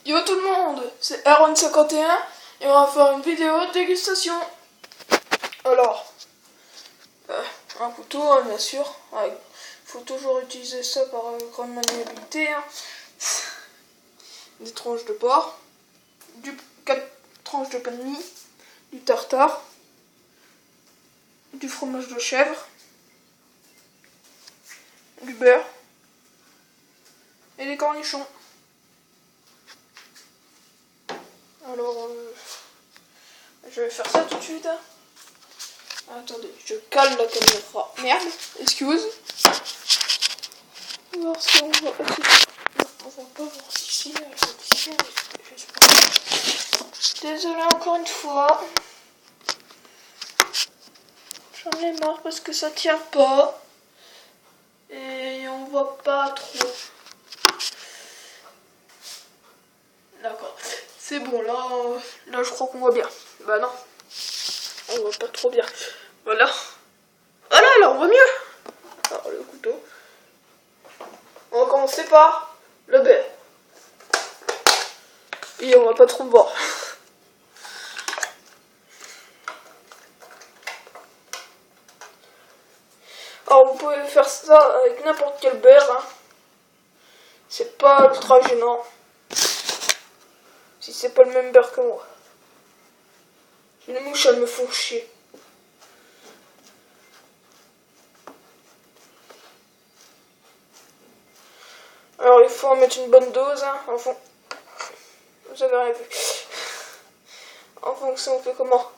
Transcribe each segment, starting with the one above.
Yo tout le monde, c'est Aaron51 et on va faire une vidéo de dégustation. Alors, un couteau hein, bien sûr, il faut toujours utiliser ça par grande maniabilité. Hein. Des tranches de porc, 4 tranches de pain de mie, du tartare, du fromage de chèvre, du beurre et des cornichons. Alors, je vais faire ça tout de suite. Attendez, je cale la caméra. Merde, excuse. On va voir si on voit. On va pas voir ici. Désolé encore une fois. J'en ai marre parce que ça tient pas. Et on voit pas trop. D'accord. C'est bon, là je crois qu'on voit bien. Bah non. On voit pas trop bien. Voilà. Voilà, là on voit mieux. Alors le couteau. On va commencer par le beurre. Et on va pas trop voir. Alors vous pouvez faire ça avec n'importe quel beurre. Hein. C'est pas ultra gênant. Si c'est pas le même beurre que moi. Les mouches elles me font chier. Alors il faut en mettre une bonne dose. Hein, vous avez rien vu. En fonction de comment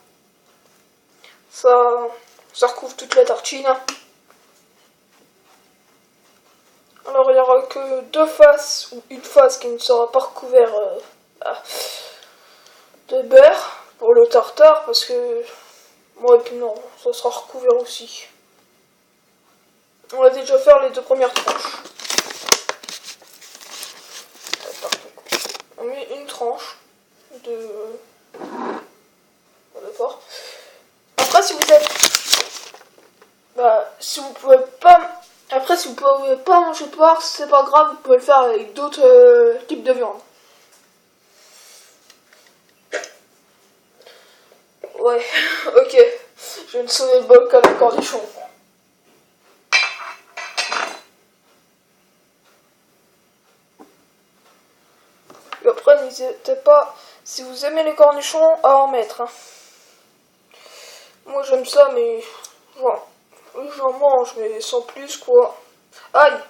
ça recouvre toute la tartine. Hein. Alors il n'y aura que 2 faces ou une face qui ne sera pas recouverte de beurre pour le tartare parce que moi et puis non, ça sera recouvert aussi. On va déjà faire les 2 premières tranches. On met une tranche de porc. Après si vous êtes si vous pouvez pas manger de porc, c'est pas grave, vous pouvez le faire avec d'autres types de viande. Ouais, ok. Je viens de sauver le bol comme un cornichon. Et après, n'hésitez pas, si vous aimez les cornichons, à en mettre. Hein. Moi j'aime ça, mais j'en mange, mais sans plus quoi. Aïe!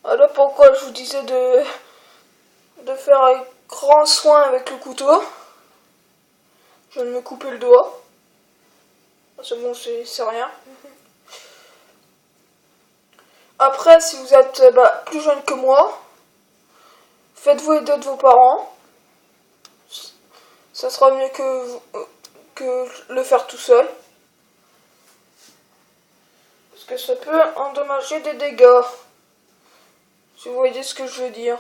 Voilà pourquoi je vous disais de faire avec grand soin avec le couteau. Je viens de me couper le doigt. C'est bon, c'est rien. Après, si vous êtes plus jeune que moi, faites-vous aider de vos parents. Ça sera mieux que le faire tout seul. Parce que ça peut endommager des dégâts. Si vous voyez ce que je veux dire.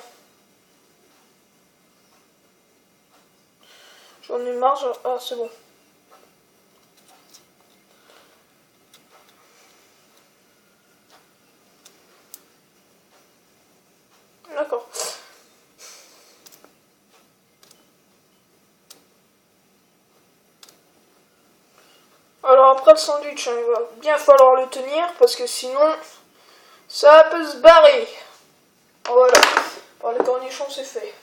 J'en ai marre. Ah, c'est bon. D'accord. Alors après le sandwich, il va bien falloir le tenir parce que sinon ça peut se barrer. Voilà. Par les cornichons c'est fait.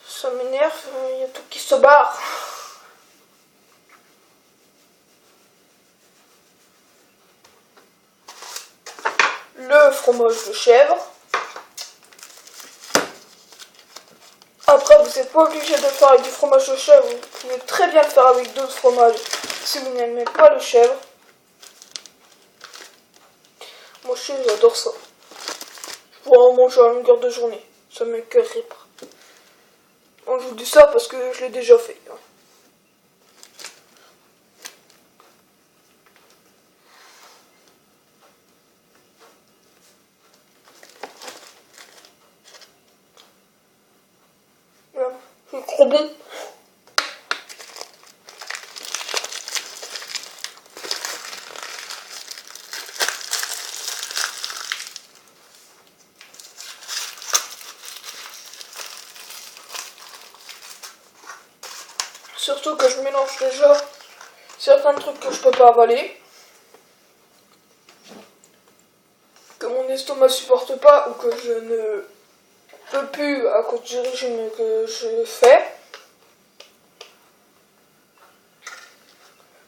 Ça m'énerve, il y a tout qui se barre. Le fromage de chèvre. Après, vous n'êtes pas obligé de le faire avec du fromage de chèvre. Vous pouvez très bien le faire avec d'autres fromages si vous n'aimez pas le chèvre. Moi, j'adore ça. Je pourrais en manger à longueur de journée. Ça m'écœurerait pas. Bon, je vous dis ça parce que je l'ai déjà fait. trop bon. Surtout que je mélange déjà certains trucs que je peux pas avaler, que mon estomac supporte pas ou que je ne peux plus à cause du régime que je fais.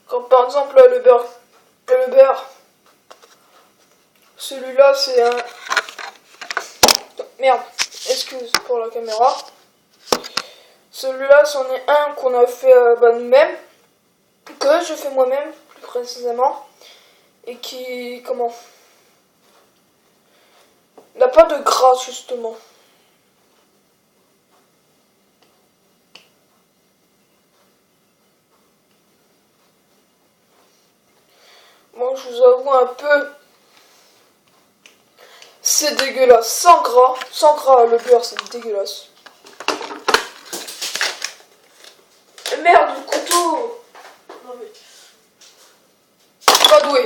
Comme par exemple le beurre. Celui-là c'est un... Merde, excuse pour la caméra. Celui-là c'en est un qu'on a fait nous-mêmes, que je fais moi-même plus précisément, et qui, comment, n'a pas de gras justement. Moi je vous avoue un peu, c'est dégueulasse, sans gras le beurre c'est dégueulasse. Merde, le couteau! Non mais... Pas doué.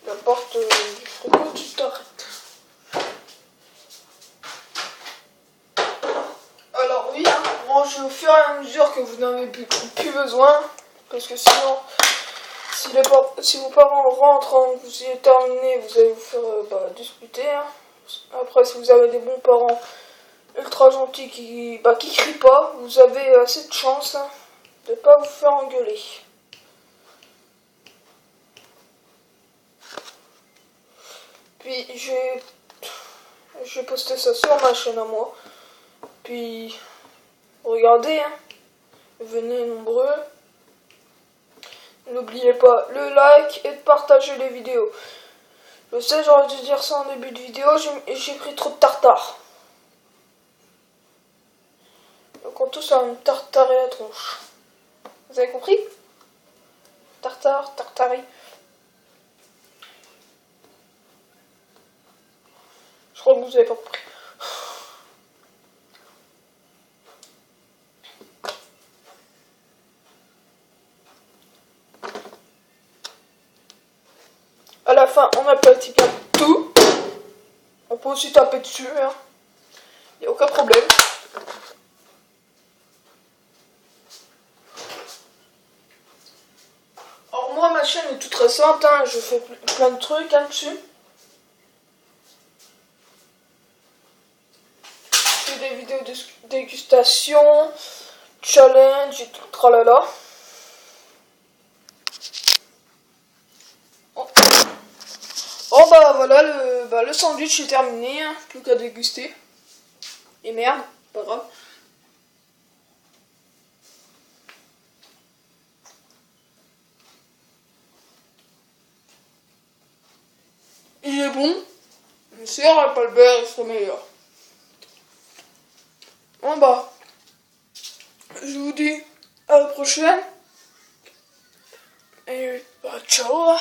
N'importe pourquoi tu t'arrêtes. Alors oui, hein, mangez au fur et à mesure que vous n'avez plus besoin. Parce que sinon, si vos parents rentrent, hein, vous y êtes terminé, vous allez vous faire disputer. Hein. Après, si vous avez des bons parents ultra gentils qui crient pas, vous avez assez de chance hein, de pas vous faire engueuler. Puis j'ai posté ça sur ma chaîne à moi. Puis regardez, hein, venez nombreux. N'oubliez pas le like et de partager les vidéos. Je sais, j'aurais dû dire ça en début de vidéo, j'ai pris trop de tartare. Donc on touche à une tartare et la tronche. Vous avez compris? Tartare, tartari. Je crois que vous avez pas compris. À la fin, on aplatit bien tout. On peut aussi taper dessus, hein. Il n'y a aucun problème. Alors moi, ma chaîne est toute récente, hein. Je fais plein de trucs hein, dessus. Je fais des vidéos de dégustation, challenge et tout tralala. Oh bah voilà, le sandwich est terminé, hein. Plus qu'à déguster. Et merde, pas grave. Il est bon, mais si on n'aurait pas le beurre, il serait meilleur. Bon bah, je vous dis à la prochaine. Et bah ciao.